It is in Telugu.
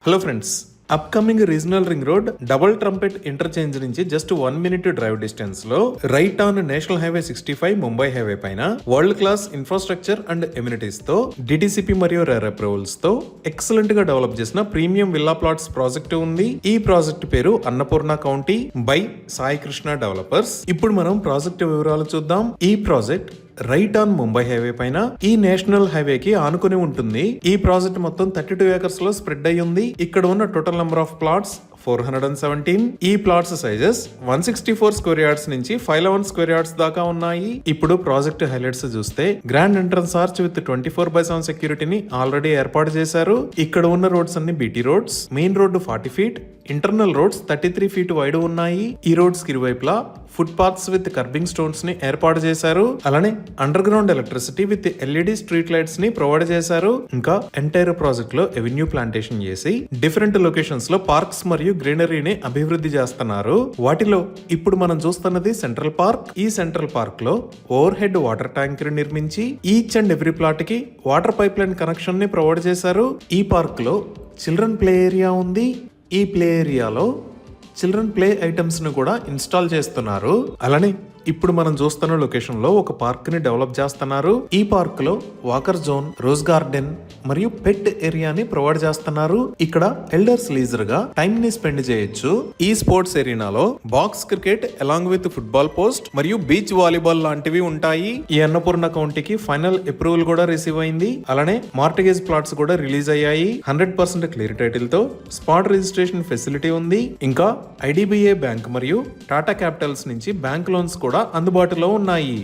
Hello friends, upcoming regional ring road double trumpet interchange నుంచి జస్ట్ 1 minute డ్రైవ్ డిస్టెన్స్ లో right on national highway 65 Mumbai highway పైన world class infrastructure and amenities తో డిటిసిపి మరియు రేర్ అప్రూవల్స్ తో ఎక్సలెంట్ గా డెవలప్ చేసిన ప్రీమియం విల్లా ప్లాట్స్ ప్రాజెక్ట్ ఉంది. ఈ ప్రాజెక్ట్ పేరు Annapurna county by Sai Krishna developers. ఇప్పుడు మనం ప్రాజెక్ట్ వివరాలు చూద్దాం. ఈ project right on Mumbai highway పైన ఈ నేషనల్ హైవే కి ఆనుకుని ఉంటుంది. ఈ ప్రాజెక్ట్ మొత్తం 32 acres లో స్ప్రెడ్ అయి ఉంది. ఇక్కడ ఉన్న టోటల్ నెంబర్ ఆఫ్ ప్లాట్స్ 417. ఈ ప్లాట్స్ సైజెస్ 164 స్క్వేర్ యార్డ్స్ నుంచి 511 స్క్వేర్ యార్డ్స్ దాకా ఉన్నాయి. ఇప్పుడు ప్రాజెక్ట్ హైలైట్స్ చూస్తే గ్రాండ్ ఎంట్రన్స్ ఆర్చ్ విత్ 24/7 సెక్యూరిటీని ఆల్రెడీ ఏర్పాటు చేశారు. ఇక్కడ ఉన్న రోడ్స్ అన్ని BT roads. Main road 40 feet, internal roads 33 feet wide ఉన్నాయి. ఈ రోడ్స్ కి ఇరువైపులా foot paths with kerbing stones ని ఏర్పాటు చేశారు. అలానే under ground electricity with LED street lights ని ప్రొవైడ్ చేశారు. ఇంకా ఎంటైర్ ప్రాజెక్ట్ లో ఎవెన్యూ ప్లాంటేషన్ చేసి డిఫరెంట్ లొకేషన్స్ లో పార్క్స్ మరియు గ్రీనరీని అభివృద్ధి చేస్తున్నారు. వాటిలో ఇప్పుడు మనం చూస్తున్నది సెంట్రల్ పార్క్. ఈ సెంట్రల్ పార్క్ లో ఓవర్ హెడ్ వాటర్ ట్యాంక్ నిర్మించి ఈచ్ అండ్ ఎవ్రీ ప్లాట్ కి వాటర్ పైప్ లైన్ కనెక్షన్ ని ప్రొవైడ్ చేశారు. ఈ పార్క్ లో చిల్డ్రన్ ప్లే ఏరియా ఉంది. ఈ ప్లే ఏరియాలో చిల్డ్రన్ ప్లే ఐటమ్స్ ను కూడా ఇన్స్టాల్ చేస్తున్నారు. అలానే ఇప్పుడు మనం చూస్తున్న లొకేషన్ లో ఒక పార్క్ ని డెవలప్ చేస్తున్నారు. ఈ పార్క్ లో వాకర్ జోన్, రోజ్ గార్డెన్ మరియు పెట్ ఏరియాని ప్రొవైడ్ చేస్తున్నారు. ఇక్కడ ఎల్డర్స్ లీజర్ గా టైం ని స్పెండ్ చేయొచ్చు. ఈ స్పోర్ట్స్ ఏరియాలో box cricket along with football post మరియు బీచ్ వాలీబాల్ లాంటివి ఉంటాయి. ఈ అన్నపూర్ణ కౌంటీకి ఫైనల్ అప్రూవల్ కూడా రిసీవ్ అయింది. అలానే మార్టిగేజ్ ప్లాట్స్ కూడా రిలీజ్ అయ్యాయి. 100% క్లియర్ టైటిల్ తో స్పాట్ రిజిస్ట్రేషన్ ఫెసిలిటీ ఉంది. ఇంకా ఐడిబిఐ బ్యాంక్ మరియు టాటా క్యాపిటల్స్ నుంచి బ్యాంక్ లోన్స్ కూడా అందుబాటులో ఉన్నాయి.